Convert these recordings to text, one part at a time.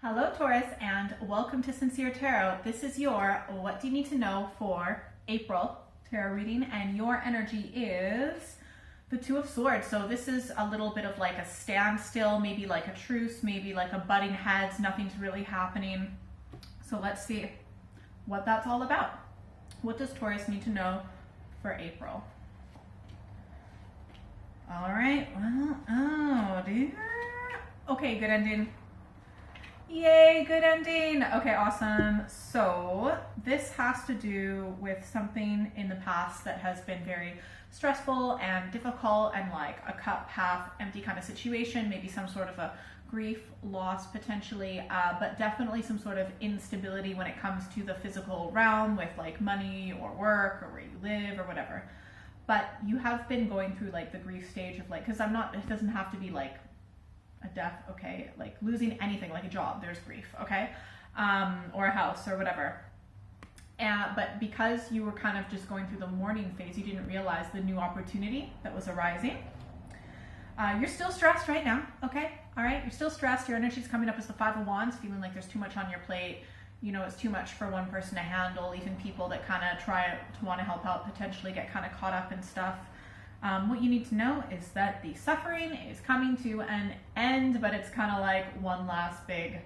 Hello Taurus and welcome to Sincere Tarot. This is your What Do You Need to Know for April tarot reading, and your energy is the Two of Swords. So this is a little bit of like a standstill, maybe like a truce, maybe like a butting heads, nothing's really happening. So let's see what that's all about. What does Taurus need to know for April? All right, well, oh dear. Okay, good ending. Yay, good ending. Okay, awesome. So this has to do with something in the past that has been very stressful and difficult and like a cup half empty kind of situation, maybe some sort of a grief, loss potentially, but definitely some sort of instability when it comes to the physical realm with like money or work or where you live or whatever. But you have been going through like the grief stage of like, because it doesn't have to be like a death, okay, like losing anything, like a job, there's grief, okay, or a house or whatever. But because you were kind of just going through the mourning phase, you didn't realize the new opportunity that was arising. You're still stressed right now, okay, all right, you're still stressed. Your energy's coming up as the Five of Wands, feeling like there's too much on your plate. You know, it's too much for one person to handle. Even people that kind of try to want to help out potentially get kind of caught up in stuff. What you need to know is that the suffering is coming to an end, but it's kind of like one last big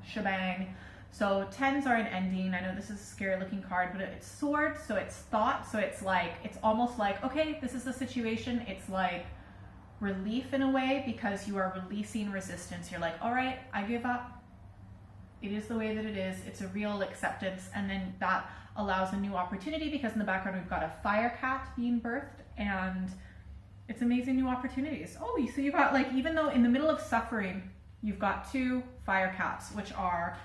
shebang. So tens are an ending. I know this is a scary looking card, but it's swords, so it's thought. So it's like, it's almost like, okay, this is the situation. It's like relief in a way because you are releasing resistance. You're like, all right, I give up. It is the way that it is. It's a real acceptance. And then that allows a new opportunity because in the background, we've got a fire cat being birthed, and it's amazing new opportunities. Oh, so you got like, even though in the middle of suffering, you've got two fire cats, which are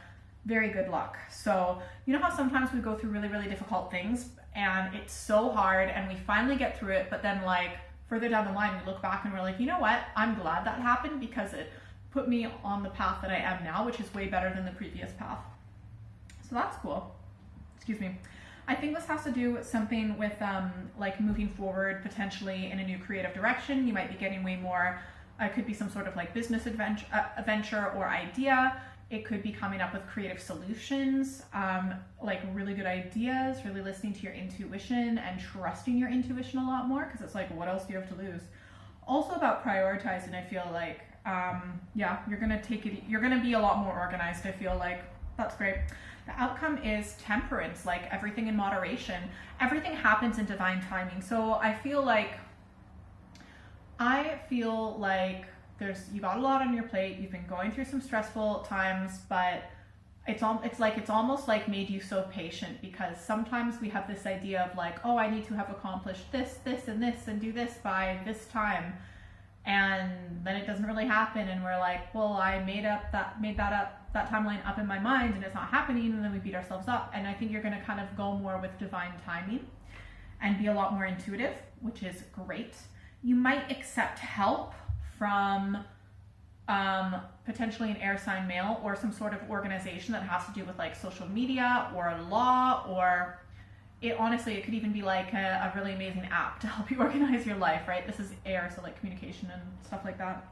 very good luck. So you know how sometimes we go through really, really difficult things and it's so hard and we finally get through it, but then like further down the line, we look back and we're like, you know what? I'm glad that happened because it put me on the path that I am now, which is way better than the previous path. So that's cool. Excuse me. I think this has to do with something with like moving forward potentially in a new creative direction. You might be getting way more, it could be some sort of like business adventure or idea. It could be coming up with creative solutions, like really good ideas, really listening to your intuition and trusting your intuition a lot more, because it's like, what else do you have to lose? Also about prioritizing, I feel like, yeah, you're gonna be a lot more organized, I feel like. That's great. The outcome is temperance, like everything in moderation. Everything happens in divine timing. So I feel like you got a lot on your plate. You've been going through some stressful times, but it's almost like made you so patient, because sometimes we have this idea of like, oh, I need to have accomplished this, and this, and do this by this time. And then it doesn't really happen, and we're like, well, I made that timeline up in my mind and it's not happening, and then we beat ourselves up. And I think you're going to kind of go more with divine timing and be a lot more intuitive, which is great. You might accept help from potentially an air sign male or some sort of organization that has to do with like social media or law, or it could even be like a really amazing app to help you organize your life, right? This is air, so like communication and stuff like that.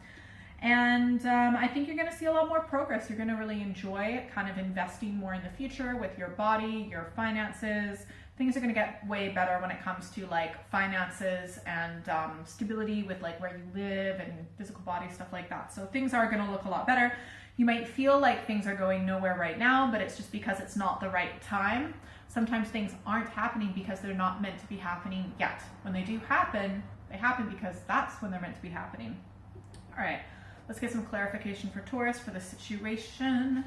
And I think you're going to see a lot more progress. You're going to really enjoy kind of investing more in the future with your body, your finances. Things are going to get way better when it comes to like finances and stability with like where you live and physical body, stuff like that. So things are going to look a lot better. You might feel like things are going nowhere right now, but it's just because it's not the right time. Sometimes things aren't happening because they're not meant to be happening yet. When they do happen, they happen because that's when they're meant to be happening. All right, let's get some clarification for Taurus for the situation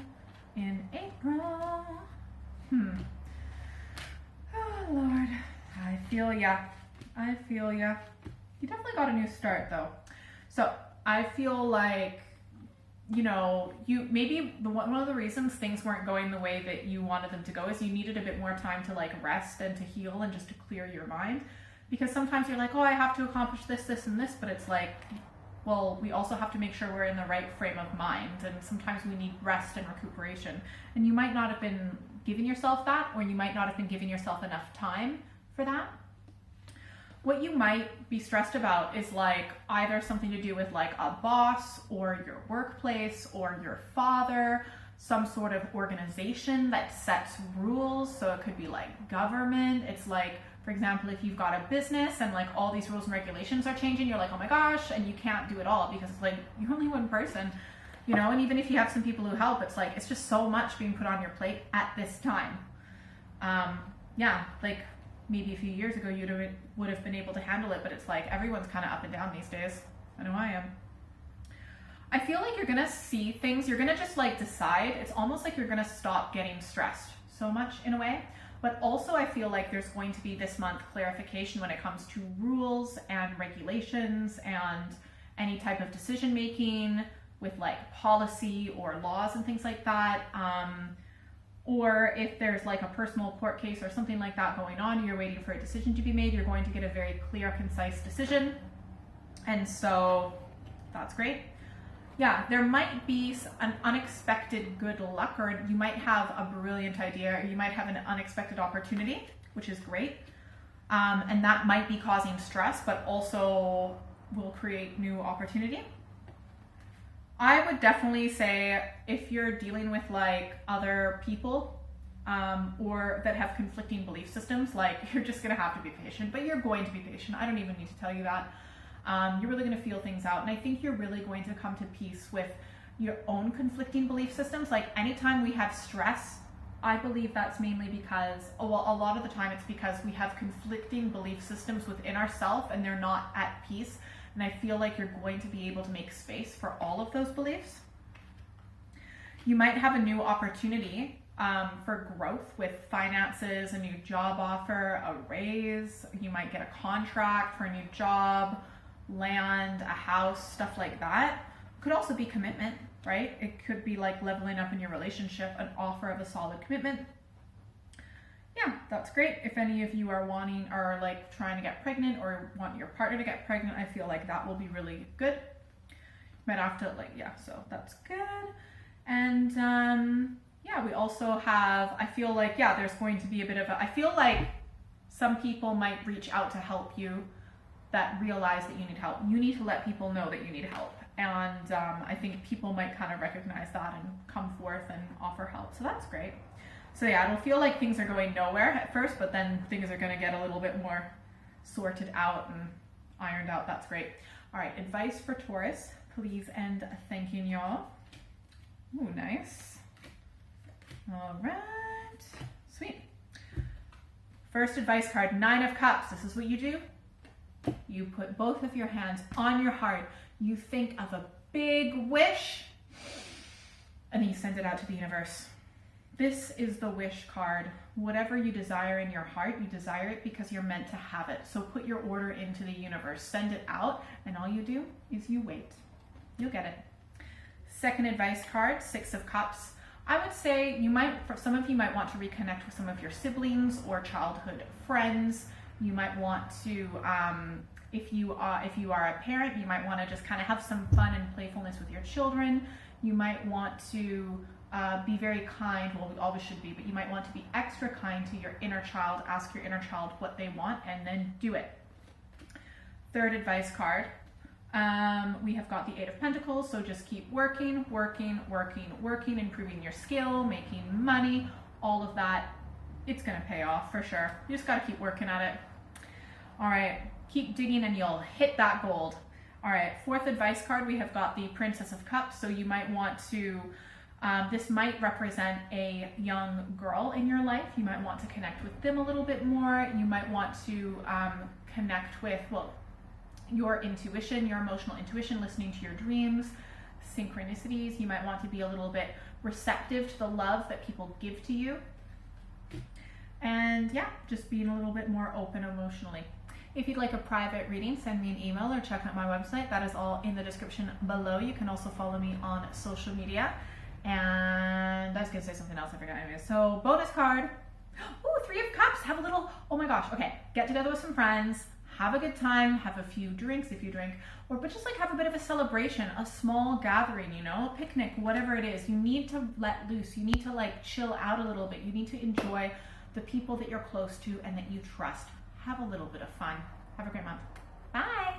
in April. Oh, Lord, I feel ya. You definitely got a new start though. So I feel like, you know, one of the reasons things weren't going the way that you wanted them to go is you needed a bit more time to like rest and to heal and just to clear your mind. Because sometimes you're like, oh, I have to accomplish this, and this, but it's like, well, we also have to make sure we're in the right frame of mind, and sometimes we need rest and recuperation. And you might not have been giving yourself that, or you might not have been giving yourself enough time for that. What you might be stressed about is like either something to do with like a boss or your workplace or your father. some sort of organization that sets rules. So it could be like government. It's like, for example, if you've got a business and like all these rules and regulations are changing, you're like, oh my gosh, and you can't do it all because it's like you're only one person, you know. And even if you have some people who help, it's like it's just so much being put on your plate at this time. Yeah, like maybe a few years ago you would have been able to handle it, but it's like everyone's kind of up and down these days. I know I am. I feel like you're gonna see things, you're gonna just like decide. It's almost like you're gonna stop getting stressed so much in a way. But also I feel like there's going to be this month clarification when it comes to rules and regulations and any type of decision making with like policy or laws and things like that. Or if there's like a personal court case or something like that going on, you're waiting for a decision to be made, you're going to get a very clear, concise decision. And so that's great. Yeah, there might be an unexpected good luck, or you might have a brilliant idea, or you might have an unexpected opportunity, which is great. And that might be causing stress, but also will create new opportunity. I would definitely say if you're dealing with like other people or that have conflicting belief systems, like you're just gonna have to be patient, but you're going to be patient. I don't even need to tell you that. You're really going to feel things out. And I think you're really going to come to peace with your own conflicting belief systems. Like anytime we have stress, I believe that's mainly because, well, a lot of the time it's because we have conflicting belief systems within ourselves and they're not at peace. And I feel like you're going to be able to make space for all of those beliefs. You might have a new opportunity for growth with finances, a new job offer, a raise. You might get a contract for a new job, land, a house, stuff like that. Could also be commitment, right? It could be like leveling up in your relationship, an offer of a solid commitment. Yeah, that's great. If any of you are like trying to get pregnant or want your partner to get pregnant, I feel like that will be really good. You might have to so that's good. And yeah, we also have, I feel like, yeah, there's going to be a bit of I feel like some people might reach out to help you that realize that you need help. You need to let people know that you need help. And I think people might kind of recognize that and come forth and offer help. So that's great. So yeah, it'll feel like things are going nowhere at first, but then things are gonna get a little bit more sorted out and ironed out. That's great. All right, advice for Taurus, please and thanking y'all. Ooh, nice. All right, sweet. First advice card, 9 of Cups. This is what you do. You put both of your hands on your heart. You think of a big wish, and then you send it out to the universe. This is the wish card. Whatever you desire in your heart, you desire it because you're meant to have it. So put your order into the universe, send it out, and all you do is you wait. You'll get it. Second advice card, 6 of Cups. I would say some of you might want to reconnect with some of your siblings or childhood friends. You might want to, if you are a parent, you might want to just kind of have some fun and playfulness with your children. You might want to be very kind. Well, we always should be, but you might want to be extra kind to your inner child. Ask your inner child what they want and then do it. Third advice card. We have got the 8 of Pentacles, so just keep working, improving your skill, making money, all of that. It's going to pay off for sure. You just got to keep working at it. All right, keep digging and you'll hit that gold. All right, 4th advice card, we have got the Princess of Cups. So you might want to, this might represent a young girl in your life. You might want to connect with them a little bit more. You might want to connect with, your intuition, your emotional intuition, listening to your dreams, synchronicities. You might want to be a little bit receptive to the love that people give to you. And yeah, just being a little bit more open emotionally. If you'd like a private reading, send me an email or check out my website. That is all in the description below. You can also follow me on social media. And I was gonna say something else, I forgot anyway. So bonus card. Oh, 3 of Cups. Have a little, oh my gosh. Okay, get together with some friends. Have a good time, have a few drinks if you drink, but just like have a bit of a celebration, a small gathering, a picnic, whatever it is. You need to let loose. You need to like chill out a little bit. You need to enjoy the people that you're close to and that you trust. Have a little bit of fun. Have a great month. Bye.